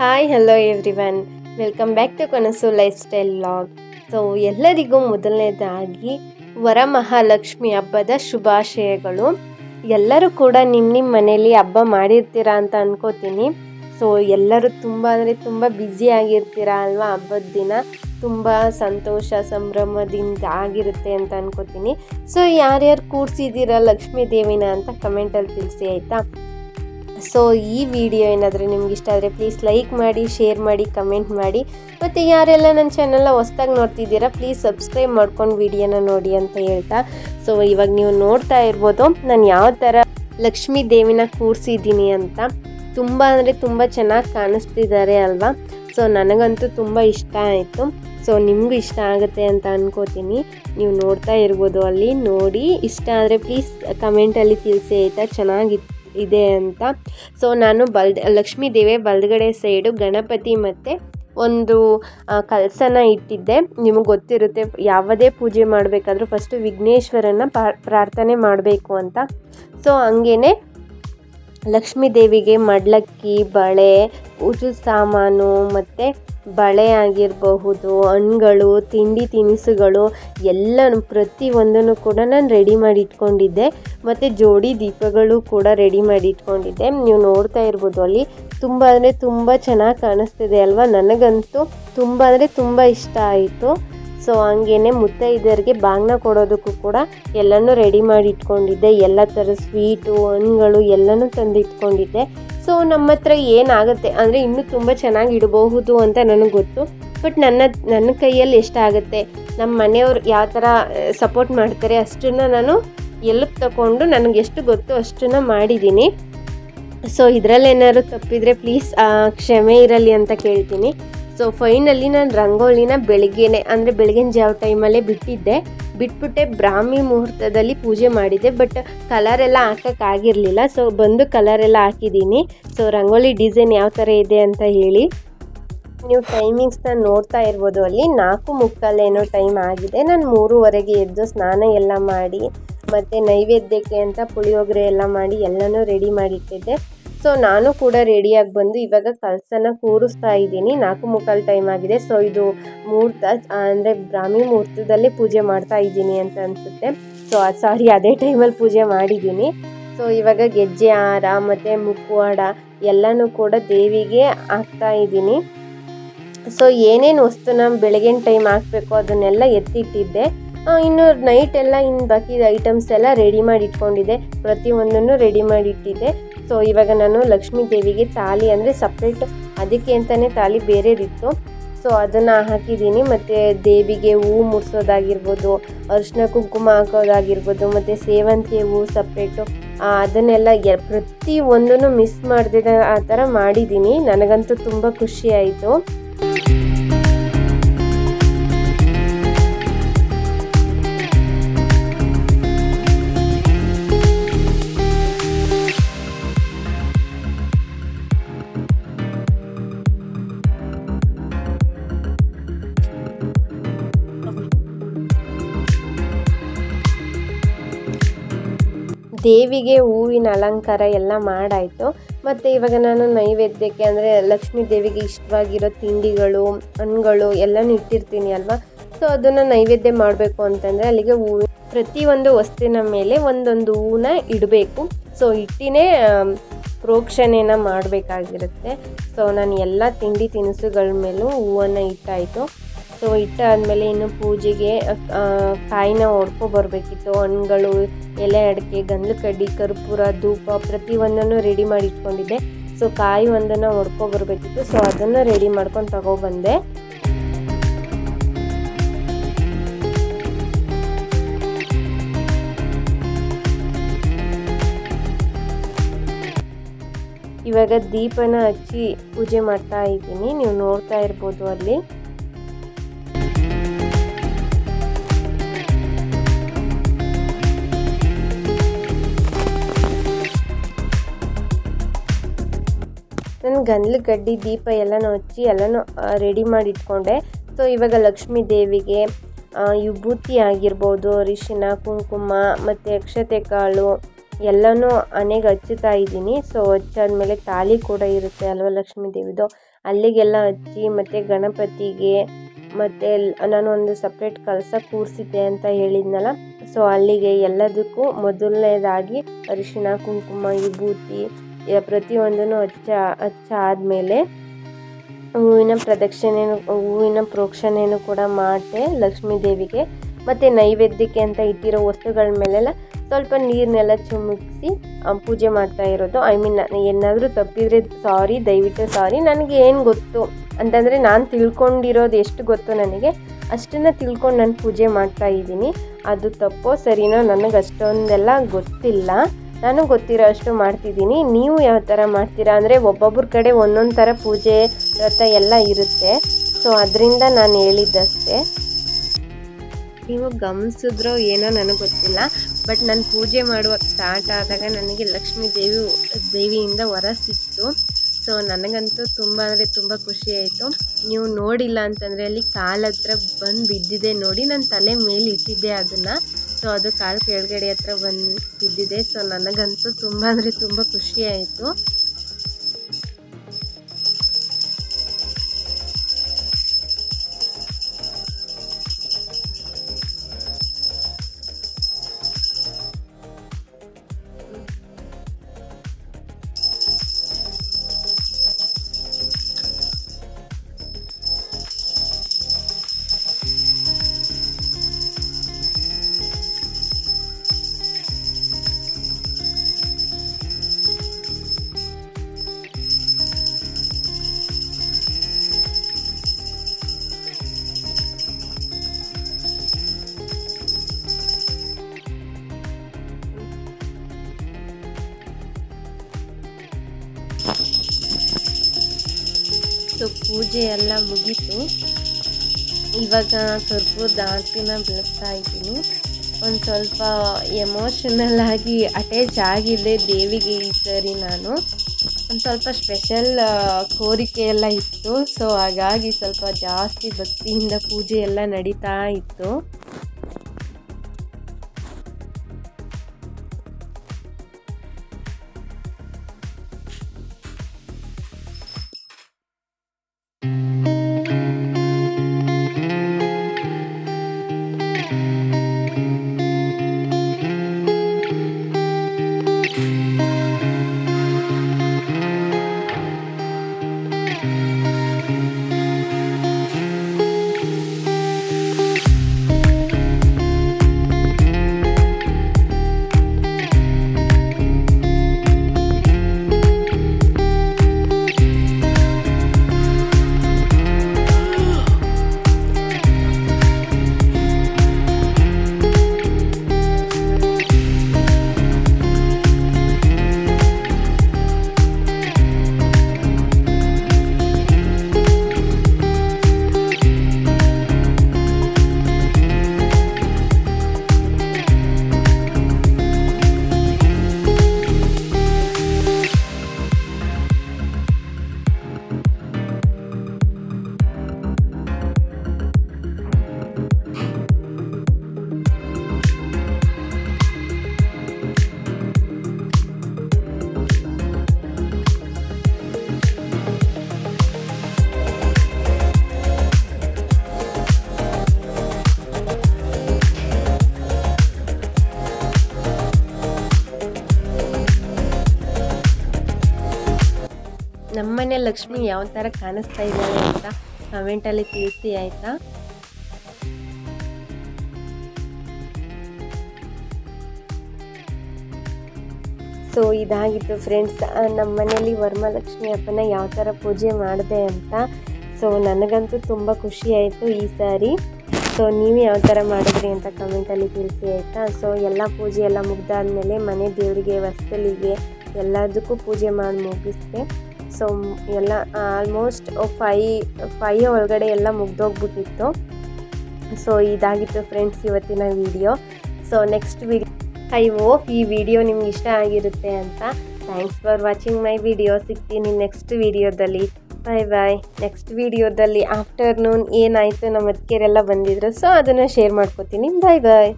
Hi hello everyone, welcome back to Kanasu lifestyle vlog. So ಎಲ್ಲರಿಗೂ ಮೊದಲನೇದಾಗಿ ವರಮಹಾಲಕ್ಷ್ಮಿ ಹಬ್ಬದ ಶುಭಾಶಯಗಳು. ಎಲ್ಲರೂ ಕೂಡ ನಿಮ್ಮ ಮನೇಲಿ ಹಬ್ಬ ಮಾಡಿರ್ತೀರಾ ಅಂತ ಅನ್ಕೋತೀನಿ. ಸೊ ಎಲ್ಲರೂ ತುಂಬ ಅಂದರೆ ತುಂಬ ಬ್ಯುಸಿಯಾಗಿರ್ತೀರಾ ಅಲ್ವಾ. ಹಬ್ಬದ ದಿನ ತುಂಬ ಸಂತೋಷ ಸಂಭ್ರಮದಿಂದ ಆಗಿರುತ್ತೆ ಅಂತ ಅನ್ಕೋತೀನಿ. ಸೊ ಯಾರ್ಯಾರು ಕೂರಿಸಿದ್ದೀರಾ ಲಕ್ಷ್ಮೀ ದೇವಿನ ಅಂತ ಕಮೆಂಟಲ್ಲಿ ತಿಳಿಸಿ ಆಯಿತಾ. ಸೊ ಈ ವಿಡಿಯೋ ಏನಾದರೂ ನಿಮ್ಗೆ ಇಷ್ಟ ಆದರೆ ಪ್ಲೀಸ್ ಲೈಕ್ ಮಾಡಿ, ಶೇರ್ ಮಾಡಿ, ಕಮೆಂಟ್ ಮಾಡಿ. ಮತ್ತು ಯಾರೆಲ್ಲ ನನ್ನ ಚಾನಲ್ನ ಹೊಸ್ದಾಗಿ ನೋಡ್ತಿದ್ದೀರಾ ಪ್ಲೀಸ್ ಸಬ್ಸ್ಕ್ರೈಬ್ ಮಾಡ್ಕೊಂಡು ವಿಡಿಯೋನ ನೋಡಿ ಅಂತ ಹೇಳ್ತಾ, ಸೊ ಇವಾಗ ನೀವು ನೋಡ್ತಾ ಇರ್ಬೋದು ನಾನು ಯಾವ ಥರ ಲಕ್ಷ್ಮೀ ದೇವಿನ ಕೂರಿಸಿದ್ದೀನಿ ಅಂತ. ತುಂಬ ಅಂದರೆ ತುಂಬ ಚೆನ್ನಾಗಿ ಕಾಣಿಸ್ತಿದ್ದಾರೆ ಅಲ್ವಾ. ಸೊ ನನಗಂತೂ ತುಂಬ ಇಷ್ಟ ಆಯಿತು. ಸೊ ನಿಮಗೂ ಇಷ್ಟ ಆಗುತ್ತೆ ಅಂತ ಅನ್ಕೋತೀನಿ. ನೀವು ನೋಡ್ತಾ ಇರ್ಬೋದು, ಅಲ್ಲಿ ನೋಡಿ ಇಷ್ಟ ಆದರೆ ಪ್ಲೀಸ್ ಕಮೆಂಟಲ್ಲಿ ತಿಳಿಸಿ ಆಯಿತಾ, ಚೆನ್ನಾಗಿತ್ತು ಇದೆ ಅಂತ. ಸೊ ನಾನು ಲಕ್ಷ್ಮೀ ದೇವಿ ಬಲಗಡೆ ಸೈಡು ಗಣಪತಿ ಮತ್ತು ಒಂದು ಕಲಸನ ಇಟ್ಟಿದ್ದೆ. ನಿಮಗೆ ಗೊತ್ತಿರುತ್ತೆ ಯಾವುದೇ ಪೂಜೆ ಮಾಡಬೇಕಾದ್ರೂ ಫಸ್ಟು ವಿಘ್ನೇಶ್ವರನ ಪ್ರಾರ್ಥನೆ ಮಾಡಬೇಕು ಅಂತ. ಸೊ ಹಂಗೇ ಲಕ್ಷ್ಮೀ ದೇವಿಗೆ ಮಡ್ಲಕ್ಕಿ, ಬಳೆ, ಪೂಜೆ ಸಾಮಾನು ಮತ್ತು ಬಳೆ ಆಗಿರಬಹುದು, ಹಣ್ಣುಗಳು, ತಿಂಡಿ ತಿನಿಸುಗಳು ಎಲ್ಲನೂ ಪ್ರತಿಯೊಂದನ್ನು ಕೂಡ ನಾನು ರೆಡಿ ಮಾಡಿ ಇಟ್ಕೊಂಡಿದ್ದೆ. ಮತ್ತು ಜೋಡಿ ದೀಪಗಳು ಕೂಡ ರೆಡಿ ಮಾಡಿ ಇಟ್ಕೊಂಡಿದ್ದೆ. ನೀವು ನೋಡ್ತಾ ಇರ್ಬೋದು, ಅಲ್ಲಿ ತುಂಬ ಅಂದರೆ ತುಂಬ ಚೆನ್ನಾಗಿ ಕಾಣಿಸ್ತಿದೆ ಅಲ್ವಾ. ನನಗಂತೂ ತುಂಬ ಅಂದರೆ ತುಂಬ ಇಷ್ಟ ಆಯಿತು. ಸೊ ಹಂಗೇ ಮುತ್ತೈದೆಯರಿಗೆ ಬಾಗಿನ ಕೊಡೋದಕ್ಕೂ ಕೂಡ ಎಲ್ಲನೂ ರೆಡಿ ಮಾಡಿ ಇಟ್ಕೊಂಡಿದ್ದೆ. ಎಲ್ಲ ಥರ ಸ್ವೀಟು, ಹಣ್ಣುಗಳು ಎಲ್ಲನೂ ತಂದು ಇಟ್ಕೊಂಡಿದ್ದೆ. ಸೊ ನಮ್ಮ ಹತ್ರ ಏನಾಗುತ್ತೆ ಅಂದರೆ ಇನ್ನೂ ತುಂಬ ಚೆನ್ನಾಗಿ ಇಡಬಹುದು ಅಂತ ನನಗೆ ಗೊತ್ತು. ಬಟ್ ನನ್ನ ಕೈಯಲ್ಲಿ ಎಷ್ಟಾಗುತ್ತೆ, ನಮ್ಮ ಮನೆಯವ್ರು ಯಾವ ಥರ ಸಪೋರ್ಟ್ ಮಾಡ್ತಾರೆ ಅಷ್ಟನ್ನು ನಾನು ಎಲ್ಲಕ್ಕೆ ತಗೊಂಡು ನನಗೆ ಎಷ್ಟು ಗೊತ್ತು ಅಷ್ಟನ್ನು ಮಾಡಿದ್ದೀನಿ. ಸೊ ಇದರಲ್ಲೇನಾದ್ರು ತಪ್ಪಿದರೆ ಪ್ಲೀಸ್ ಕ್ಷಮೆ ಇರಲಿ ಅಂತ ಕೇಳ್ತೀನಿ. ಸೊ ಫೈನಲಿ ನಾನು ರಂಗೋಲಿನ ಬೆಳಗಿನ ಜಾವ ಟೈಮಲ್ಲೇ ಬಿಟ್ಬಿಟ್ಟೆ ಬ್ರಾಹ್ಮಿ ಮುಹೂರ್ತದಲ್ಲಿ ಪೂಜೆ ಮಾಡಿದ್ದೆ. ಬಟ್ ಕಲರೆಲ್ಲ ಹಾಕೋಕ್ಕಾಗಿರಲಿಲ್ಲ. ಸೊ ಬಂದು ಕಲರೆಲ್ಲ ಹಾಕಿದ್ದೀನಿ. ಸೊ ರಂಗೋಲಿ ಡಿಸೈನ್ ಯಾವ ಥರ ಇದೆ ಅಂತ ಹೇಳಿ. ನೀವು ಟೈಮಿಂಗ್ಸ್ನ ನೋಡ್ತಾ ಇರ್ಬೋದು, ಅಲ್ಲಿ 4:45 ಏನೋ ಟೈಮ್ ಆಗಿದೆ. ನಾನು 3:30ಗೆ ಎದ್ದು ಸ್ನಾನ ಎಲ್ಲ ಮಾಡಿ ಮತ್ತು ನೈವೇದ್ಯಕ್ಕೆ ಅಂತ ಪುಳಿಯೋಗರೆ ಎಲ್ಲ ಮಾಡಿ ಎಲ್ಲನೂ ರೆಡಿ ಮಾಡಿಟ್ಟಿದ್ದೆ. ಸೊ ನಾನು ಕೂಡ ರೆಡಿಯಾಗಿ ಬಂದು ಇವಾಗ ಕಲಸನ ಕೂರಿಸ್ತಾ ಇದ್ದೀನಿ. 4:45 ಟೈಮ್ ಆಗಿದೆ. ಸೊ ಇದು ಮುಹೂರ್ತ ಅಂದರೆ ಬ್ರಾಹ್ಮಿ ಮುಹೂರ್ತದಲ್ಲೇ ಪೂಜೆ ಮಾಡ್ತಾ ಇದ್ದೀನಿ ಅಂತ ಅನಿಸುತ್ತೆ. ಸೊ ಅದೇ ಟೈಮಲ್ಲಿ ಪೂಜೆ ಮಾಡಿದ್ದೀನಿ. ಸೊ ಇವಾಗ ಗೆಜ್ಜೆ ಹಾರ ಮತ್ತು ಮುಖವಾಡ ಎಲ್ಲನೂ ಕೂಡ ದೇವಿಗೆ ಹಾಕ್ತಾ ಇದ್ದೀನಿ. ಸೊ ಏನೇನು ವಸ್ತುನ ಬೆಳಗಿನ ಟೈಮ್ ಹಾಕಬೇಕು ಅದನ್ನೆಲ್ಲ ಎತ್ತಿಟ್ಟಿದ್ದೆ. ಇನ್ನು ನೈಟ್ ಎಲ್ಲ ಇನ್ನು ಬಾಕಿ ಐಟಮ್ಸ್ ಎಲ್ಲ ರೆಡಿ ಮಾಡಿ ಇಟ್ಕೊಂಡಿದ್ದೆ. ಪ್ರತಿಯೊಂದನ್ನು ರೆಡಿ ಮಾಡಿ ಇಟ್ಟಿದ್ದೆ. ಸೊ ಇವಾಗ ನಾನು ಲಕ್ಷ್ಮೀ ದೇವಿಗೆ ತಾಲಿ ಅಂದರೆ ಸಪ್ರೇಟ್ ಅದಕ್ಕೆ ಅಂತಲೇ ತಾಲಿ ಬೇರೆದಿತ್ತು. ಸೊ ಅದನ್ನು ಹಾಕಿದ್ದೀನಿ. ಮತ್ತು ದೇವಿಗೆ ಹೂವು ಮುಡ್ಸೋದಾಗಿರ್ಬೋದು, ಅರಿಶಿನ ಕುಂಕುಮ ಹಾಕೋದಾಗಿರ್ಬೋದು, ಮತ್ತು ಸೇವಂತಿಗೆ ಹೂವು ಸಪ್ರೇಟು ಅದನ್ನೆಲ್ಲ ಪ್ರತಿಯೊಂದನ್ನು ಮಿಸ್ ಮಾಡ್ದಿದ್ದ ಆ ಥರ ಮಾಡಿದ್ದೀನಿ. ನನಗಂತೂ ತುಂಬ ಖುಷಿ ಆಯಿತು. ದೇವಿಗೆ ಹೂವಿನ ಅಲಂಕಾರ ಎಲ್ಲ ಮಾಡಾಯಿತು. ಮತ್ತು ಇವಾಗ ನಾನು ನೈವೇದ್ಯಕ್ಕೆ ಅಂದರೆ ಲಕ್ಷ್ಮೀ ದೇವಿಗೆ ಇಷ್ಟವಾಗಿರೋ ತಿಂಡಿಗಳು, ಹಣ್ಣುಗಳು ಎಲ್ಲನೂ ಇಟ್ಟಿರ್ತೀನಿ ಅಲ್ವಾ. ಸೊ ಅದನ್ನು ನೈವೇದ್ಯ ಮಾಡಬೇಕು ಅಂತಂದರೆ ಅಲ್ಲಿಗೆ ಪ್ರತಿಯೊಂದು ವಸ್ತುವಿನ ಮೇಲೆ ಒಂದೊಂದು ಹೂವನ್ನ ಇಡಬೇಕು. ಸೊ ಇಟ್ಟಿನೇ ಪ್ರೋಕ್ಷಣೆನ ಮಾಡಬೇಕಾಗಿರುತ್ತೆ. ಸೊ ನಾನು ಎಲ್ಲ ತಿಂಡಿ ತಿನಿಸುಗಳ ಮೇಲೂ ಹೂವನ್ನು ಇಟ್ಟಾಯಿತು. ಸೊ ಇಟ್ಟಾದಮೇಲೆ ಇನ್ನು ಪೂಜೆಗೆ ಕಾಯಿನ ಹೊಡ್ಕೊಬರ್ಬೇಕಿತ್ತು. ಹಣ್ಣುಗಳು, ಎಲೆ ಅಡಿಕೆ, ಗಂಧದ ಕಡ್ಡಿ, ಕರ್ಪೂರ, ಧೂಪ ಪ್ರತಿಯೊಂದನ್ನು ರೆಡಿ ಮಾಡಿ ಇಟ್ಕೊಂಡಿದ್ದೆ. ಸೊ ಕಾಯಿ ಒಂದನ್ನು ಹೊಡ್ಕೊಬರ್ಬೇಕಿತ್ತು. ಸೊ ಅದನ್ನು ರೆಡಿ ಮಾಡ್ಕೊಂಡು ತಗೊಬಂದೆ. ಇವಾಗ ದೀಪನ ಹಚ್ಚಿ ಪೂಜೆ ಮಾಡ್ತಾ ಇದ್ದೀನಿ. ನೀವು ನೋಡ್ತಾ ಇರ್ಬೋದು, ಅಲ್ಲಿ ನಾನು ಗಂಧದ ಕಡ್ಡಿ ದೀಪ ಎಲ್ಲನೂ ಹಚ್ಚಿ ಎಲ್ಲನೂ ರೆಡಿ ಮಾಡಿ ಇಟ್ಕೊಂಡೆ. ಸೊ ಇವಾಗ ಲಕ್ಷ್ಮೀ ದೇವಿಗೆ ವಿಭೂತಿ ಆಗಿರ್ಬೋದು, ಅರಿಶಿನ ಕುಂಕುಮ ಮತ್ತು ಅಕ್ಷತೆ ಕಾಳು ಎಲ್ಲನೂ ಹಣೆಗೆ ಹಚ್ಚುತ್ತಾ ಇದ್ದೀನಿ. ಸೊ ಹಚ್ಚಾದ್ಮೇಲೆ ತಾಳಿ ಕೂಡ ಇರುತ್ತೆ ಅಲ್ವಾ ಲಕ್ಷ್ಮೀ ದೇವಿದು, ಅಲ್ಲಿಗೆಲ್ಲ ಹಚ್ಚಿ ಮತ್ತು ಗಣಪತಿಗೆ ಮತ್ತು ನಾನು ಒಂದು ಸಪ್ರೇಟ್ ಕಳಸ ಕೂರಿಸಿದ್ದೆ ಅಂತ ಹೇಳಿದ್ನಲ್ಲ, ಸೊ ಅಲ್ಲಿಗೆ ಎಲ್ಲದಕ್ಕೂ ಮೊದಲನೇದಾಗಿ ಅರಿಶಿಣ, ಕುಂಕುಮ, ವಿಭೂತಿ ಪ್ರತಿಯೊಂದನ್ನು ಹಚ್ಚಾದ್ಮೇಲೆ ಹೂವಿನ ಪ್ರೋಕ್ಷಣೆಯನ್ನು ಕೂಡ ಮಾಡಿದೆ ಲಕ್ಷ್ಮೀ ದೇವಿಗೆ. ಮತ್ತು ನೈವೇದ್ಯಕ್ಕೆ ಅಂತ ಇಟ್ಟಿರೋ ವಸ್ತುಗಳ ಮೇಲೆಲ್ಲ ಸ್ವಲ್ಪ ನೀರನ್ನೆಲ್ಲ ಚಿಮುಕಿಸಿ ಪೂಜೆ ಮಾಡ್ತಾ ಇರೋದು. ಏನಾದರೂ ತಪ್ಪಿದರೆ ದಯವಿಟ್ಟು ಸಾರಿ. ನನಗೆ ಏನು ಗೊತ್ತು ಅಂತಂದರೆ, ನಾನು ತಿಳ್ಕೊಂಡಿರೋದು ಎಷ್ಟು ಗೊತ್ತು ನನಗೆ ಅಷ್ಟನ್ನು ತಿಳ್ಕೊಂಡು ನಾನು ಪೂಜೆ ಮಾಡ್ತಾ ಇದ್ದೀನಿ. ಅದು ತಪ್ಪೋ ಸರಿನೋ ನನಗೆ ಅಷ್ಟೊಂದೆಲ್ಲ ಗೊತ್ತಿಲ್ಲ, ನಾನು ಗೊತ್ತಿರೋ ಅಷ್ಟು ಮಾಡ್ತಿದ್ದೀನಿ. ನೀವು ಯಾವ ಥರ ಮಾಡ್ತೀರಾ ಅಂದರೆ, ಒಬ್ಬೊಬ್ಬರ ಕಡೆ ಒಂದೊಂದು ಥರ ಪೂಜೆ ವ್ರತ ಎಲ್ಲ ಇರುತ್ತೆ. ಸೊ ಅದರಿಂದ ನಾನು ಹೇಳಿದ್ದಷ್ಟೇ. ನೀವು ಗಮನಿಸಿದ್ರೋ ಏನೋ ನನಗೆ ಗೊತ್ತಿಲ್ಲ, ಬಟ್ ನಾನು ಪೂಜೆ ಮಾಡುವಾಗ ಸ್ಟಾರ್ಟ್ ಆದಾಗ ನನಗೆ ಲಕ್ಷ್ಮೀ ದೇವಿಯಿಂದ ವರ ಸಿಕ್ತು. ಸೊ ನನಗಂತೂ ತುಂಬ ಅಂದರೆ ತುಂಬ ಖುಷಿ ಆಯಿತು. ನೀವು ನೋಡಿಲ್ಲ ಅಂತಂದರೆ ಅಲ್ಲಿ ಕಾಲ ಹತ್ರ ಬಂದು ಬಿದ್ದಿದೆ ನೋಡಿ, ನನ್ನ ತಲೆ ಮೇಲೆ ಇಟ್ಟಿದ್ದೆ ಅದನ್ನು. ಸೊ ಅದು ಕಾಲು ಕೆಳಗಡೆ ಹತ್ರ ಬಂದು ಬಿದ್ದಿದೆ. ಸೊ ನನಗಂತೂ ತುಂಬ ಅಂದರೆ ತುಂಬ ಖುಷಿ ಆಯಿತು. ಸೊ ಪೂಜೆ ಎಲ್ಲ ಮುಗೀತು. ಇವಾಗ ಕರ್ಪೂರದ ಆರತಿನ ಬೆಳಗ್ತಾ ಇದ್ದೀನಿ. ಒಂದು ಸ್ವಲ್ಪ ಎಮೋಷನಲ್ ಆಗಿ ಅಟ್ಯಾಚ್ ಆಗಿದೆ ದೇವಿಗೆ ಈ ಸರಿ. ನಾನು ಒಂದು ಸ್ವಲ್ಪ ಸ್ಪೆಷಲ್ ಕೋರಿಕೆ ಎಲ್ಲ ಇತ್ತು. ಸೊ ಹಾಗಾಗಿ ಸ್ವಲ್ಪ ಜಾಸ್ತಿ ಭಕ್ತಿಯಿಂದ ಪೂಜೆ ಎಲ್ಲ ನಡೀತಾ ಇತ್ತು. ನಮ್ಮನೆ ಲಕ್ಷ್ಮಿ ಯಾವ ಥರ ಕಾಣಿಸ್ತಾ ಇದ್ದಾಳೆ ಅಂತ ಕಮೆಂಟಲ್ಲಿ ತಿಳಿಸಿ ಆಯಿತಾ. ಸೊ ಇದಾಗಿತ್ತು ಫ್ರೆಂಡ್ಸ್ ನಮ್ಮ ಮನೆಯಲ್ಲಿ ವರಮಹಾಲಕ್ಷ್ಮಿ ಹಬ್ಬನ ಯಾವ ಥರ ಪೂಜೆ ಮಾಡಿದೆ ಅಂತ. ಸೊ ನನಗಂತೂ ತುಂಬ ಖುಷಿ ಆಯಿತು ಈ ಸಾರಿ. ಸೊ ನೀವು ಯಾವ ಥರ ಮಾಡಿದ್ರಿ ಅಂತ ಕಮೆಂಟಲ್ಲಿ ತಿಳಿಸಿ ಆಯಿತಾ. ಸೊ ಎಲ್ಲ ಪೂಜೆ ಎಲ್ಲ ಮುಗ್ದಾದ್ಮೇಲೆ ಮನೆ ದೇವರಿಗೆ ಹೊಸ್ತಲಿಗೆ ಎಲ್ಲದಕ್ಕೂ ಪೂಜೆ ಮಾಡಿ ಮುಗಿಸ್ದೆ. ಸೊ ಎಲ್ಲ ಆಲ್ಮೋಸ್ಟ್ 5 ಒಳಗಡೆ ಎಲ್ಲ ಮುಗ್ದೋಗ್ಬಿಟ್ಟಿತ್ತು. ಸೊ ಇದಾಗಿತ್ತು ಫ್ರೆಂಡ್ಸ್ ಇವತ್ತಿನ video. So next video I hope ಈ ವಿಡಿಯೋ ನಿಮ್ಗೆ ಇಷ್ಟ ಆಗಿರುತ್ತೆ ಅಂತ. Thanks for watching my video. ಸಿಗ್ತೀನಿ ನೆಕ್ಸ್ಟ್ ವಿಡಿಯೋದಲ್ಲಿ. ಬಾಯ್ ಬಾಯ್. ನೆಕ್ಸ್ಟ್ ವಿಡಿಯೋದಲ್ಲಿ ಆಫ್ಟರ್ನೂನ್ ಏನಾಯಿತು ನಮ್ಮ ಅತ್ತಿಗೆರೆಲ್ಲ ಬಂದಿದ್ರು. ಸೊ ಅದನ್ನು ಶೇರ್ ಮಾಡ್ಕೋತೀನಿ. ಬಾಯ್ ಬಾಯ್.